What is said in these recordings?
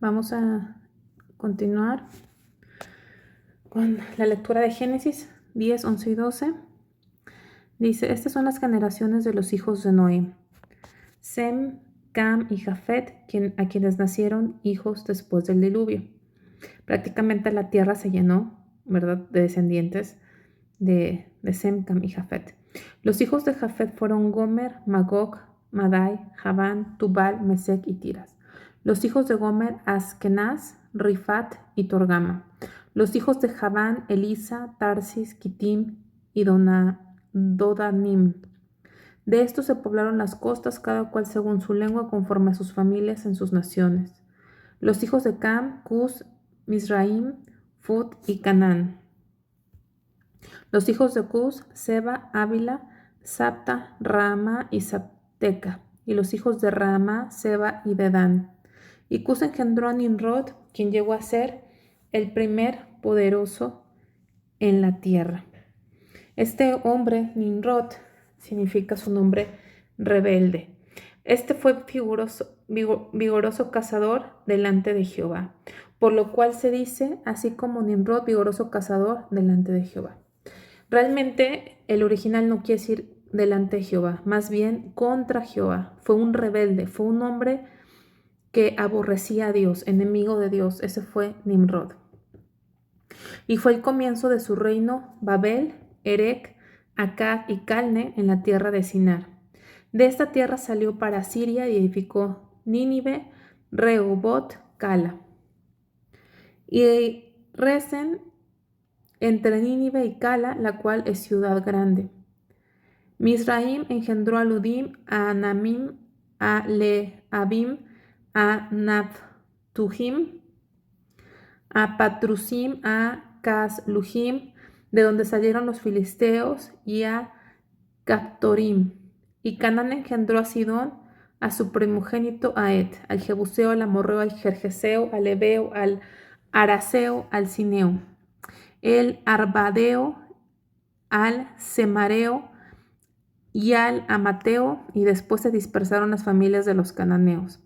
Vamos a continuar con la lectura de Génesis 10, 11 y 12. Dice, estas son las generaciones de los hijos de Noé. Sem, Cam y Jafet, a quienes nacieron hijos después del diluvio. Prácticamente la tierra se llenó, ¿verdad?, de descendientes de Sem, Cam y Jafet. Los hijos de Jafet fueron Gomer, Magog, Madai, Javán, Tubal, Mesec y Tiras. Los hijos de Gomer, Askenaz, Rifat y Torgama. Los hijos de Javán, Elisa, Tarsis, Kitim y Dodanim. De estos se poblaron las costas, cada cual según su lengua, conforme a sus familias en sus naciones. Los hijos de Cam, Cus, Misraim, Fut y Canaán. Los hijos de Cus, Seba, Ávila, Sapta, Raama y Sapteca. Y los hijos de Raama, Seba y Dedán. Y Cus engendró a Nimrod, quien llegó a ser el primer poderoso en la tierra. Este hombre, Nimrod, significa su nombre rebelde. Este fue vigoroso cazador delante de Jehová, por lo cual se dice, así como Nimrod, vigoroso cazador delante de Jehová. Realmente el original no quiere decir delante de Jehová, más bien contra Jehová. Fue un rebelde, fue un hombre que aborrecía a Dios, enemigo de Dios. Ese fue Nimrod. Y fue el comienzo de su reino Babel, Erec, Akkad y Calne en la tierra de Sinar. De esta tierra salió para Siria y edificó Nínive, Rehobot, Cala. Y Resen entre Nínive y Cala, la cual es ciudad grande. Misraim engendró a Ludim, a Anamim, a Lehabim, a Naphtuhim, a Patrusim, a Casluhim, de donde salieron los filisteos, y a Captorim. Y Canaán engendró a Sidón, a su primogénito Aed, al Jebuseo, al Amorreo, al Gergeseo, al Ebeo, al Araseo, al Cineo, el Arbadeo, al Semareo y al Amateo, y después se dispersaron las familias de los cananeos.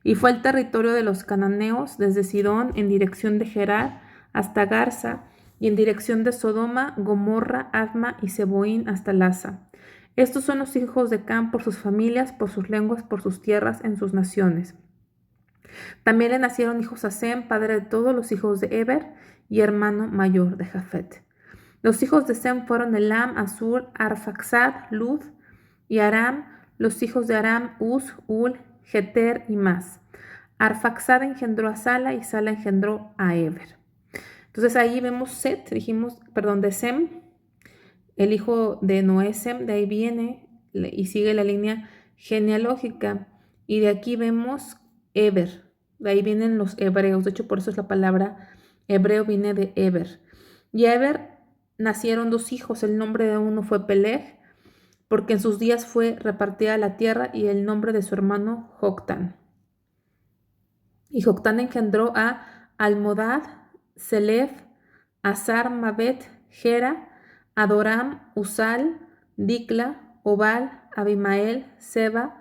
Y fue el territorio de los cananeos desde Sidón en dirección de Gerar hasta Garza, y en dirección de Sodoma, Gomorra, Adma y Seboín hasta Lasa. Estos son los hijos de Cam por sus familias, por sus lenguas, por sus tierras, en sus naciones. También le nacieron hijos a Sem, padre de todos los hijos de Eber y hermano mayor de Jafet. Los hijos de Sem fueron Elam, Asur, Arfaxad, Lud y Aram. Los hijos de Aram, Uz, Ul, Geter y Mas. Arfaxad engendró a Sala y Sala engendró a Eber. Entonces ahí vemos Set, de Sem, el hijo de Noé, Sem, de ahí viene y sigue la línea genealógica. Y de aquí vemos Eber, de ahí vienen los hebreos. De hecho, por eso es la palabra hebreo, viene de Eber. Y a Eber nacieron dos hijos. El nombre de uno fue Peleg, porque en sus días fue repartida la tierra, y el nombre de su hermano Joctán. Y Joctán engendró a Almodad, Selef, Azar, Mabet, Gera, Adoram, Usal, Dicla, Obal, Abimael, Seba,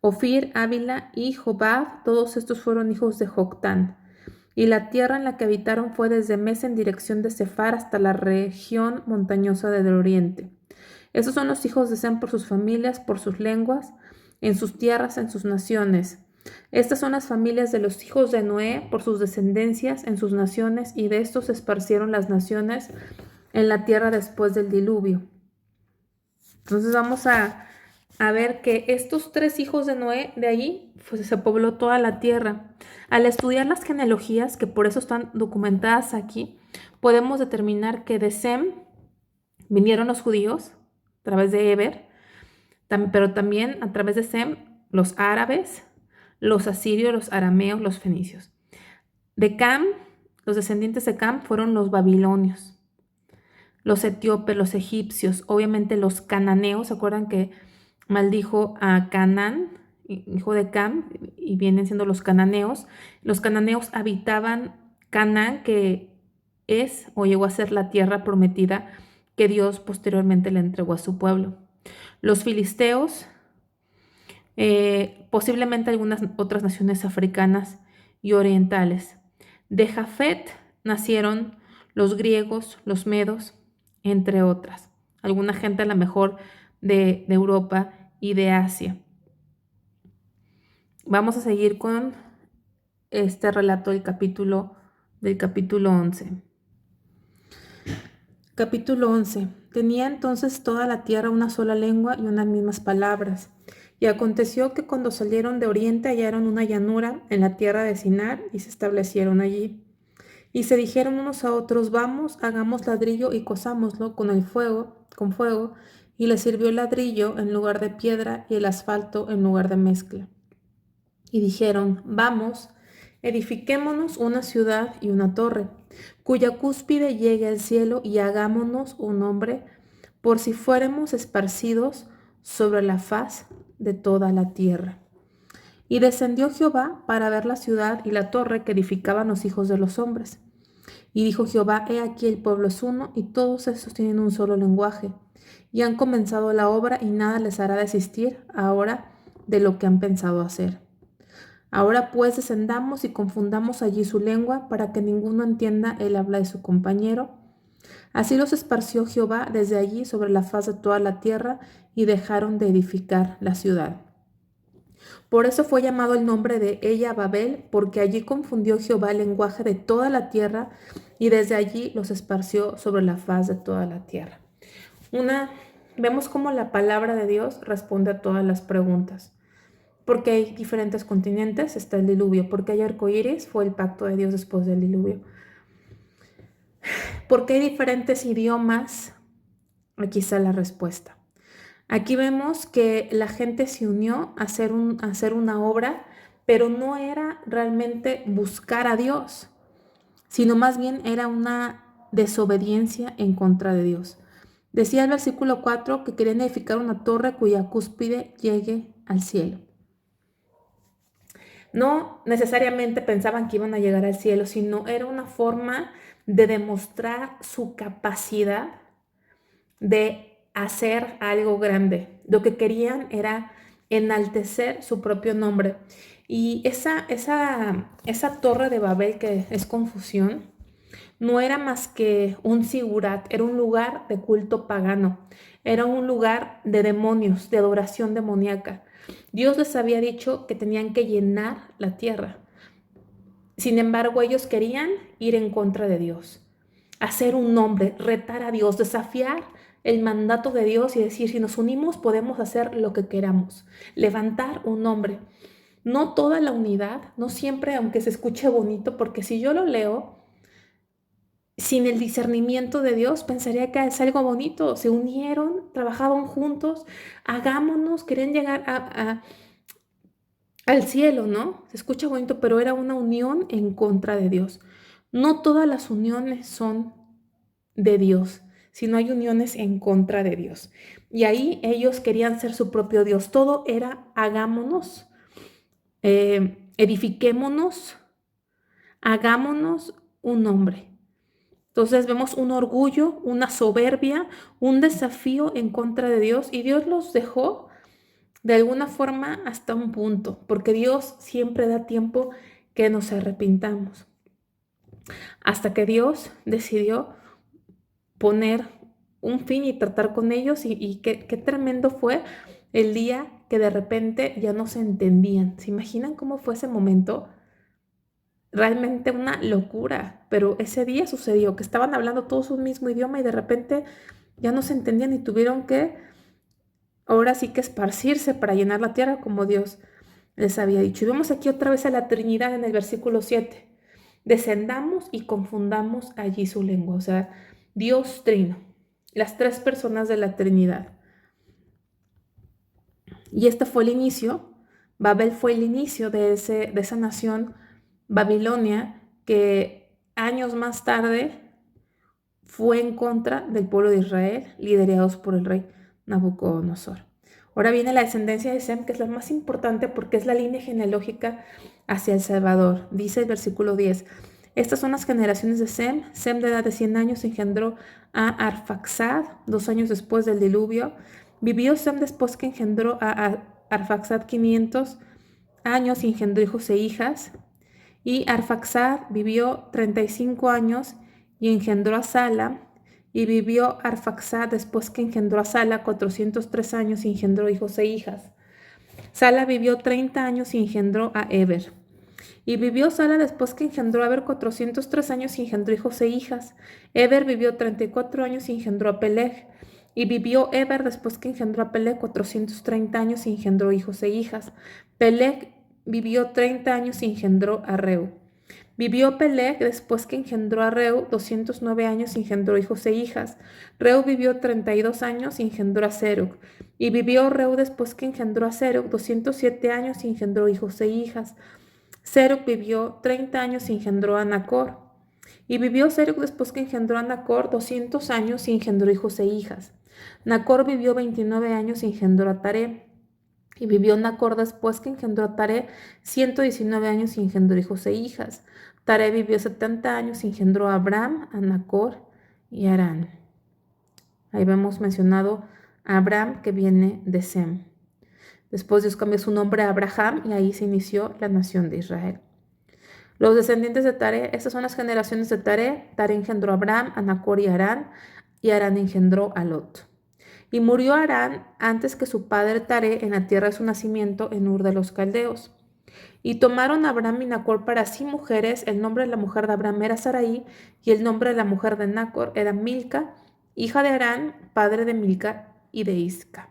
Ofir, Ávila y Jobab. Todos estos fueron hijos de Joctán. Y la tierra en la que habitaron fue desde Mes en dirección de Sefar hasta la región montañosa del oriente. Estos son los hijos de Sem por sus familias, por sus lenguas, en sus tierras, en sus naciones. Estas son las familias de los hijos de Noé por sus descendencias en sus naciones, y de estos se esparcieron las naciones en la tierra después del diluvio. Entonces vamos a ver que estos tres hijos de Noé, de allí pues, se pobló toda la tierra. Al estudiar las genealogías, que por eso están documentadas aquí, podemos determinar que de Sem vinieron los judíos a través de Eber, pero también a través de Sem los árabes, los asirios, los arameos, los fenicios. De Cam, los descendientes de Cam fueron los babilonios, los etíopes, los egipcios, obviamente los cananeos. ¿Se acuerdan que maldijo a Canaán, hijo de Cam, y vienen siendo los cananeos? Los cananeos habitaban Canaán, que es o llegó a ser la tierra prometida que Dios posteriormente le entregó a su pueblo. Los filisteos, posiblemente algunas otras naciones africanas y orientales. De Jafet nacieron los griegos, los medos, entre otras. Alguna gente a lo mejor de Europa y de Asia. Vamos a seguir con este relato del capítulo 11. Capítulo 11. Tenía entonces toda la tierra una sola lengua y unas mismas palabras. Y aconteció que cuando salieron de oriente hallaron una llanura en la tierra de Sinar y se establecieron allí. Y se dijeron unos a otros, vamos, hagamos ladrillo y cosámoslo con fuego, y les sirvió el ladrillo en lugar de piedra y el asfalto en lugar de mezcla. Y dijeron, vamos, edifiquémonos una ciudad y una torre, cuya cúspide llegue al cielo, y hagámonos un nombre, por si fuéramos esparcidos sobre la faz de toda la tierra. Y descendió Jehová para ver la ciudad y la torre que edificaban los hijos de los hombres. Y dijo Jehová, he aquí el pueblo es uno, y todos estos tienen un solo lenguaje, y han comenzado la obra, y nada les hará desistir ahora de lo que han pensado hacer. Ahora pues descendamos y confundamos allí su lengua, para que ninguno entienda el habla de su compañero. Así los esparció Jehová desde allí sobre la faz de toda la tierra, y dejaron de edificar la ciudad. Por eso fue llamado el nombre de ella Babel, porque allí confundió Jehová el lenguaje de toda la tierra, y desde allí los esparció sobre la faz de toda la tierra. Vemos cómo la palabra de Dios responde a todas las preguntas. Porque hay diferentes continentes, está el diluvio. Porque hay arcoíris, fue el pacto de Dios después del diluvio. Porque hay diferentes idiomas, aquí está la respuesta. Aquí vemos que la gente se unió a hacer una obra, pero no era realmente buscar a Dios, sino más bien era una desobediencia en contra de Dios. Decía el versículo 4 que querían edificar una torre cuya cúspide llegue al cielo. No necesariamente pensaban que iban a llegar al cielo, sino era una forma de demostrar su capacidad de hacer algo grande. Lo que querían era enaltecer su propio nombre. Y esa torre de Babel, que es confusión, no era más que un sigurat, era un lugar de culto pagano, era un lugar de demonios, de adoración demoníaca. Dios les había dicho que tenían que llenar la tierra. Sin embargo, ellos querían ir en contra de Dios, hacer un nombre, retar a Dios, desafiar el mandato de Dios y decir, si nos unimos podemos hacer lo que queramos, levantar un nombre. No toda la unidad, no siempre, aunque se escuche bonito, porque si yo lo leo sin el discernimiento de Dios, pensaría que es algo bonito. Se unieron, trabajaban juntos, hagámonos, querían llegar al cielo, ¿no? Se escucha bonito, pero era una unión en contra de Dios. No todas las uniones son de Dios, sino hay uniones en contra de Dios. Y ahí ellos querían ser su propio Dios. Todo era hagámonos, edifiquémonos, hagámonos un nombre. Entonces vemos un orgullo, una soberbia, un desafío en contra de Dios, y Dios los dejó de alguna forma hasta un punto, porque Dios siempre da tiempo que nos arrepintamos. Hasta que Dios decidió poner un fin y tratar con ellos, y qué tremendo fue el día que de repente ya no se entendían. ¿Se imaginan cómo fue ese momento? Realmente una locura, pero ese día sucedió que estaban hablando todos un mismo idioma y de repente ya no se entendían y tuvieron que, ahora sí que esparcirse para llenar la tierra como Dios les había dicho. Y vemos aquí otra vez a la Trinidad en el versículo 7. Descendamos y confundamos allí su lengua, o sea, Dios Trino, las tres personas de la Trinidad. Y este fue el inicio, Babel fue el inicio de esa nación Babilonia, que años más tarde fue en contra del pueblo de Israel, liderados por el rey Nabucodonosor. Ahora viene la descendencia de Sem, que es la más importante porque es la línea genealógica hacia el Salvador. Dice el versículo 10, estas son las generaciones de Sem. Sem, de edad de 100 años, engendró a Arfaxad 2 años después del diluvio. Vivió Sem después que engendró a Arfaxad 500 años y engendró hijos e hijas. Y Arfaxad vivió 35 años y engendró a Sala. Y vivió Arfaxad después que engendró a Sala 403 años y engendró hijos e hijas. Sala vivió 30 años y engendró a Eber. Y vivió Sala después que engendró a Eber 403 años y engendró hijos e hijas. Eber vivió 34 años y engendró a Peleg. Y vivió Eber después que engendró a Peleg 430 años y engendró hijos e hijas. Peleg vivió 30 años y engendró a Reu. Vivió Peleg después que engendró a Reu 209 años y engendró hijos e hijas. Reu vivió 32 años y engendró a Serug. Y vivió Reu después que engendró a Serug 207 años y engendró hijos e hijas. Serug vivió 30 años y engendró a Nacor. Y vivió Serug después que engendró a Nacor 200 años y engendró hijos e hijas. Nacor vivió 29 años y engendró a Taré. Y vivió Nacor después que engendró a Taré 119 años y engendró hijos e hijas. Taré vivió 70 años y engendró a Abram, a Nacor y a Harán. Ahí vemos mencionado a Abram, que viene de Sem. Después Dios cambió su nombre a Abraham y ahí se inició la nación de Israel. Los descendientes de Taré, estas son las generaciones de Taré. Taré engendró a Abram, a Nacor y Harán engendró a Lot. Y murió Harán antes que su padre Taré en la tierra de su nacimiento, en Ur de los Caldeos. Y tomaron a Abram y Nacor para sí mujeres. El nombre de la mujer de Abram era Sarai, y el nombre de la mujer de Nacor era Milca, hija de Harán, padre de Milca y de Isca.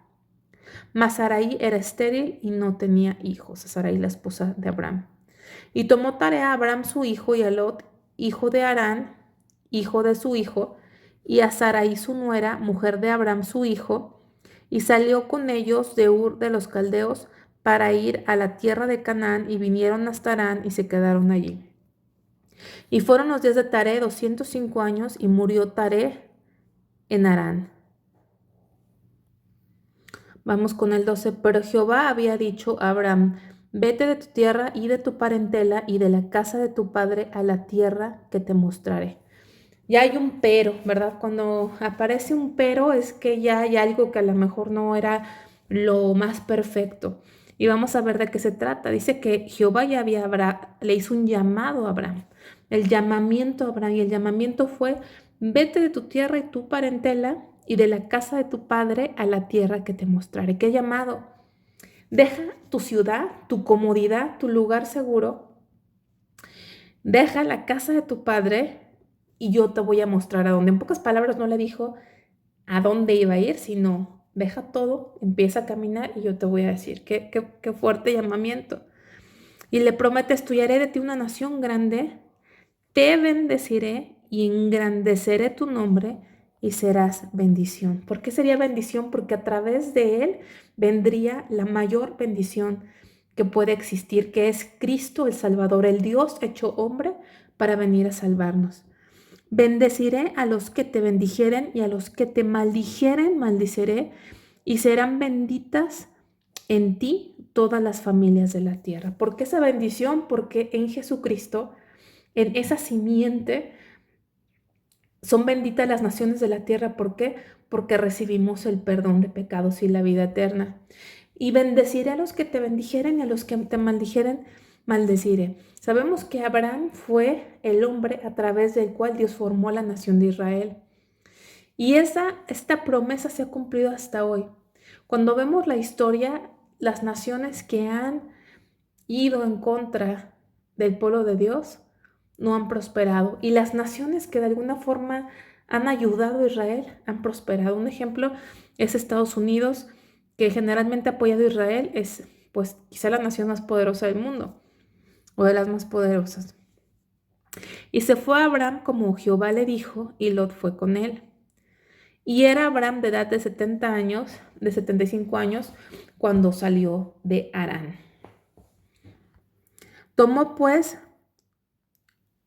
Mas Sarai era estéril y no tenía hijos. Sarai, la esposa de Abram. Y tomó tarea a Abram su hijo y a Lot, hijo de Harán, hijo de su hijo, y a Sarai su nuera, mujer de Abram su hijo, y salió con ellos de Ur de los Caldeos para ir a la tierra de Canaán, y vinieron hasta Harán y se quedaron allí. Y fueron los días de Taré 205 años, y murió Taré en Harán. Vamos con el 12. Pero Jehová había dicho a Abram: vete de tu tierra y de tu parentela y de la casa de tu padre a la tierra que te mostraré. Ya hay un pero, ¿verdad? Cuando aparece un pero es que ya hay algo que a lo mejor no era lo más perfecto. Y vamos a ver de qué se trata. Dice que Jehová ya le hizo un llamado a Abraham. El llamamiento a Abraham, y el llamamiento fue: vete de tu tierra y tu parentela y de la casa de tu padre a la tierra que te mostraré. ¿Qué llamado? Deja tu ciudad, tu comodidad, tu lugar seguro. Deja la casa de tu padre y yo te voy a mostrar a dónde. En pocas palabras no le dijo a dónde iba a ir, sino deja todo, empieza a caminar y yo te voy a decir. Qué fuerte llamamiento. Y le promete: estudiaré de ti una nación grande, te bendeciré y engrandeceré tu nombre y serás bendición. ¿Por qué sería bendición? Porque a través de él vendría la mayor bendición que puede existir, que es Cristo el Salvador, el Dios hecho hombre para venir a salvarnos. Bendeciré a los que te bendijeren y a los que te maldijeren, maldiciré, y serán benditas en ti todas las familias de la tierra. ¿Por qué esa bendición? Porque en Jesucristo, en esa simiente, son benditas las naciones de la tierra. ¿Por qué? Porque recibimos el perdón de pecados y la vida eterna. Y bendeciré a los que te bendijeren y a los que te maldijeren, maldeciré. Sabemos que Abraham fue el hombre a través del cual Dios formó la nación de Israel. Y esta promesa se ha cumplido hasta hoy. Cuando vemos la historia, las naciones que han ido en contra del pueblo de Dios no han prosperado. Y las naciones que de alguna forma han ayudado a Israel han prosperado. Un ejemplo es Estados Unidos, que generalmente ha apoyado a Israel. Es pues quizá la nación más poderosa del mundo, o de las más poderosas. Y se fue a Abraham como Jehová le dijo, y Lot fue con él. Y era Abraham de edad de 70 años, de 75 años, cuando salió de Harán. Tomó pues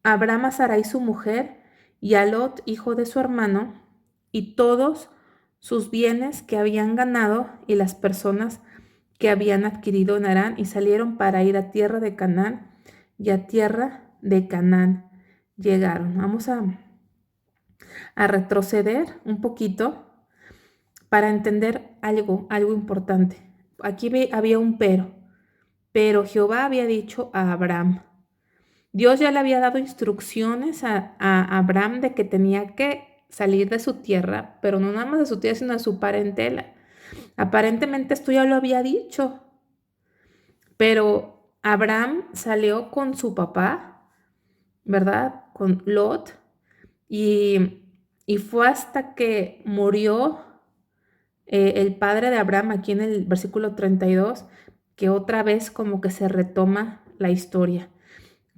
Abraham a Sarai su mujer, y a Lot, hijo de su hermano, y todos sus bienes que habían ganado, y las personas que habían adquirido en Harán, y salieron para ir a tierra de Canaán, y a tierra de Canaán llegaron. Vamos a retroceder un poquito para entender algo importante. Aquí había un pero Jehová había dicho a Abraham: Dios ya le había dado instrucciones a Abraham de que tenía que salir de su tierra, pero no nada más de su tierra, sino de su parentela. Aparentemente esto ya lo había dicho, pero Abraham salió con su papá, ¿verdad? Con Lot, y, y fue hasta que murió el padre de Abraham, aquí en el versículo 32, que otra vez como que se retoma la historia.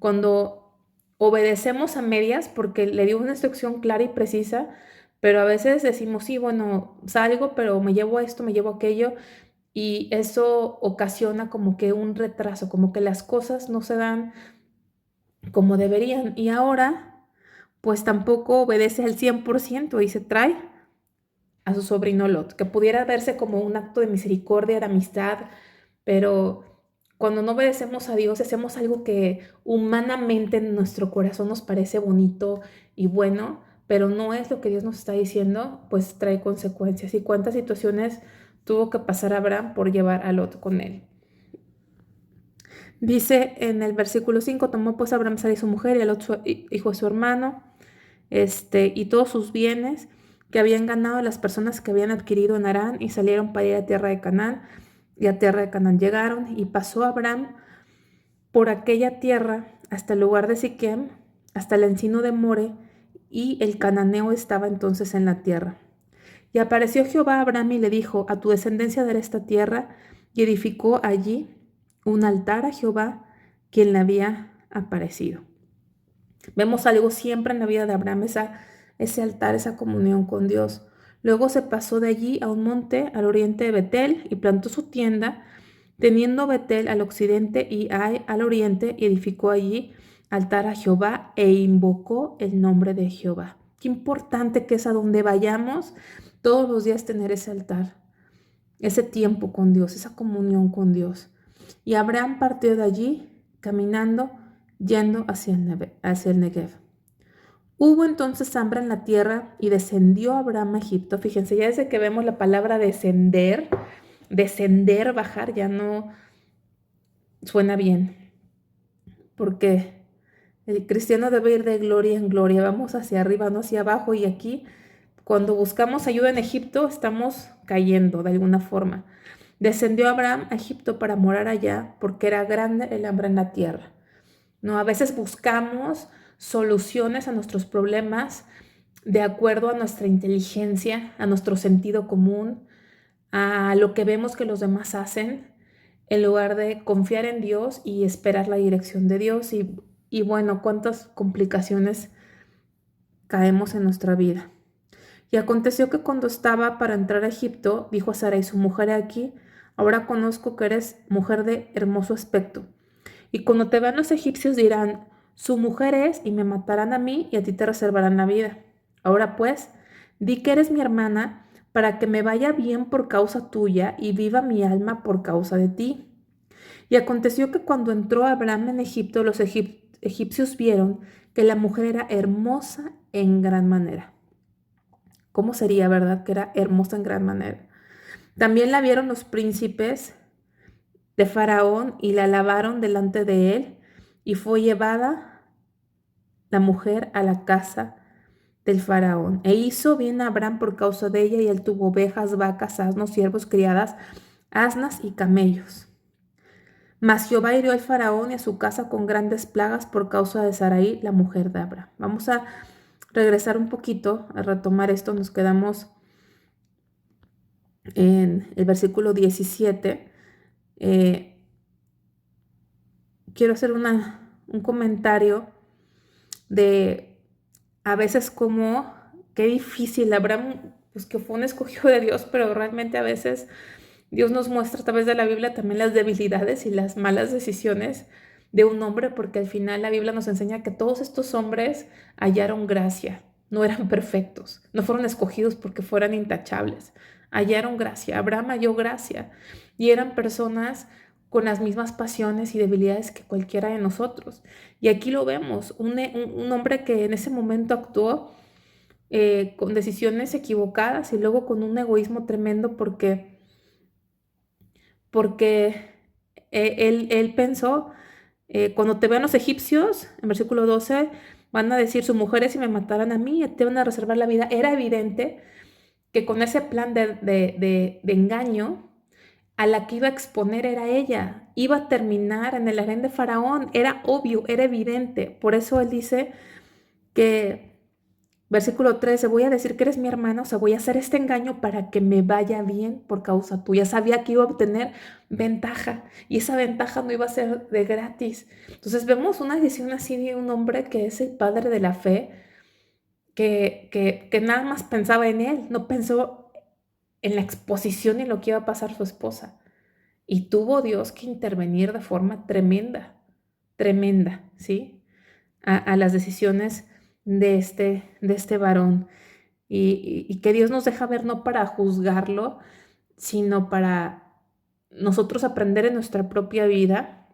Cuando obedecemos a medias, porque le dio una instrucción clara y precisa, pero a veces decimos, sí, bueno, salgo, pero me llevo esto, me llevo aquello, y eso ocasiona como que un retraso, como que las cosas no se dan como deberían. Y ahora, pues tampoco obedece al 100% y se trae a su sobrino Lot, que pudiera verse como un acto de misericordia, de amistad, pero cuando no obedecemos a Dios, hacemos algo que humanamente en nuestro corazón nos parece bonito y bueno, pero no es lo que Dios nos está diciendo, pues trae consecuencias. ¿Y cuántas situaciones tuvo que pasar Abraham por llevar a Lot con él? Dice en el versículo 5, tomó pues Abraham a Sara y su mujer y a Lot su hijo de su hermano, y todos sus bienes que habían ganado las personas que habían adquirido en Harán y salieron para ir a tierra de Canaán. Y a tierra de Canaán llegaron y pasó Abraham por aquella tierra hasta el lugar de Siquem, hasta el encino de More, y el cananeo estaba entonces en la tierra. Y apareció Jehová a Abraham y le dijo, a tu descendencia daré esta tierra, y edificó allí un altar a Jehová, quien le había aparecido. Vemos algo siempre en la vida de Abraham, ese altar, esa comunión con Dios. Luego se pasó de allí a un monte al oriente de Betel y plantó su tienda, teniendo Betel al occidente y Ai al oriente, y edificó allí altar a Jehová e invocó el nombre de Jehová. Qué importante que es a donde vayamos todos los días tener ese altar, ese tiempo con Dios, esa comunión con Dios. Y Abraham partió de allí caminando, yendo hacia el Negev. Hubo entonces hambre en la tierra y descendió Abraham a Egipto. Fíjense, ya desde que vemos la palabra descender, bajar, ya no suena bien, porque el cristiano debe ir de gloria en gloria, vamos hacia arriba, no hacia abajo, y aquí cuando buscamos ayuda en Egipto estamos cayendo de alguna forma. Descendió Abraham a Egipto para morar allá porque era grande el hambre en la tierra. ¿No? A veces buscamos soluciones a nuestros problemas de acuerdo a nuestra inteligencia, a nuestro sentido común, a lo que vemos que los demás hacen, en lugar de confiar en Dios y esperar la dirección de Dios. Y bueno, cuántas complicaciones caemos en nuestra vida. Y aconteció que cuando estaba para entrar a Egipto, dijo a Sarai su mujer: aquí, ahora conozco que eres mujer de hermoso aspecto. Y cuando te vean los egipcios dirán, su mujer es, y me matarán a mí, y a ti te reservarán la vida. Ahora pues, di que eres mi hermana, para que me vaya bien por causa tuya, y viva mi alma por causa de ti. Y aconteció que cuando entró Abraham en Egipto, los egipcios vieron que la mujer era hermosa en gran manera. ¿Cómo sería, verdad, que era hermosa en gran manera? También la vieron los príncipes de Faraón y la alabaron delante de él, y fue llevada la mujer a la casa del Faraón. E hizo bien a Abraham por causa de ella, y él tuvo ovejas, vacas, asnos, siervos, criadas, asnas y camellos. Mas Jehová hirió al Faraón y a su casa con grandes plagas por causa de Sarai, la mujer de Abraham. Vamos a regresar un poquito, a retomar esto. Nos quedamos en el versículo 17. Quiero hacer un comentario de a veces como qué difícil. Abraham, pues que fue un escogido de Dios, pero realmente a veces Dios nos muestra a través de la Biblia también las debilidades y las malas decisiones de un hombre, porque al final la Biblia nos enseña que todos estos hombres hallaron gracia, no eran perfectos, no fueron escogidos porque fueran intachables, hallaron gracia. Abraham halló gracia y eran personas con las mismas pasiones y debilidades que cualquiera de nosotros. Y aquí lo vemos, un hombre que en ese momento actuó con decisiones equivocadas y luego con un egoísmo tremendo porque él pensó Cuando te vean los egipcios, en versículo 12, van a decir, sus mujeres si me mataran a mí, te van a reservar la vida. Era evidente que con ese plan de engaño, a la que iba a exponer era ella. Iba a terminar en el harén de Faraón. Era obvio, era evidente. Por eso él dice que, versículo 13, voy a decir que eres mi hermana, o sea, voy a hacer este engaño para que me vaya bien por causa tuya. Sabía que iba a obtener ventaja y esa ventaja no iba a ser de gratis. Entonces vemos una decisión así de un hombre que es el padre de la fe, que nada más pensaba en él, no pensó en la exposición y lo que iba a pasar su esposa. Y tuvo Dios que intervenir de forma tremenda, tremenda, ¿sí? A las decisiones de este varón. Y que Dios nos deja ver no para juzgarlo, sino para nosotros aprender en nuestra propia vida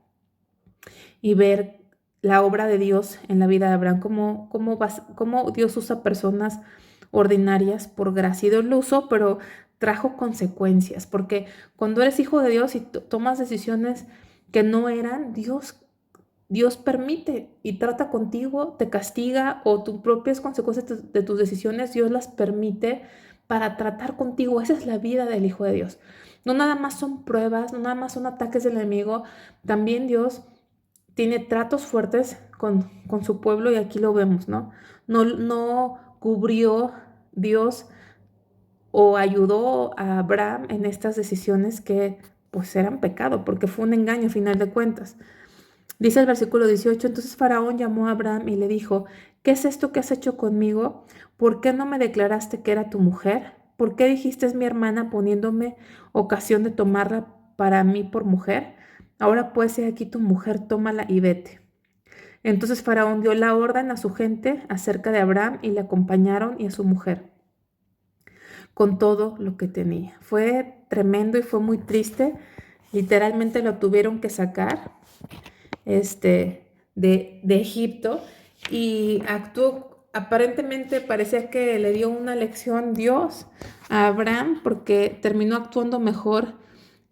y ver la obra de Dios en la vida de Abraham, cómo Dios usa personas ordinarias por gracia. Y Dios lo usó, pero trajo consecuencias, porque cuando eres hijo de Dios y tomas decisiones que no eran, Dios permite y trata contigo, te castiga o tus propias consecuencias de tus decisiones, Dios las permite para tratar contigo. Esa es la vida del Hijo de Dios. No nada más son pruebas, no nada más son ataques del enemigo, también Dios tiene tratos fuertes con su pueblo y aquí lo vemos, ¿no? No cubrió Dios o ayudó a Abraham en estas decisiones que pues eran pecado, porque fue un engaño a final de cuentas. Dice el versículo 18, entonces Faraón llamó a Abraham y le dijo, ¿qué es esto que has hecho conmigo? ¿Por qué no me declaraste que era tu mujer? ¿Por qué dijiste es mi hermana poniéndome ocasión de tomarla para mí por mujer? Ahora pues he aquí tu mujer, tómala y vete. Entonces Faraón dio la orden a su gente acerca de Abraham y le acompañaron y a su mujer con todo lo que tenía. Fue tremendo y fue muy triste. Literalmente lo tuvieron que sacar de Egipto y actuó, aparentemente parecía que le dio una lección Dios a Abraham porque terminó actuando mejor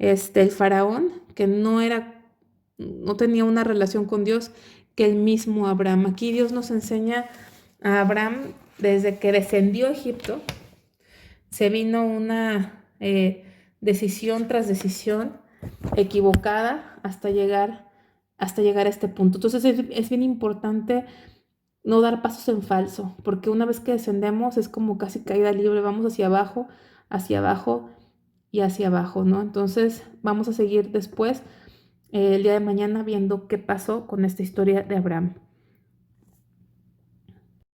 el faraón, que no tenía una relación con Dios, que el mismo Abraham. Aquí Dios nos enseña a Abraham desde que descendió a Egipto, se vino una decisión tras decisión equivocada hasta llegar a este punto. Entonces es bien importante no dar pasos en falso, porque una vez que descendemos es como casi caída libre, vamos hacia abajo y hacia abajo, ¿no? Entonces vamos a seguir después, el día de mañana, viendo qué pasó con esta historia de Abraham.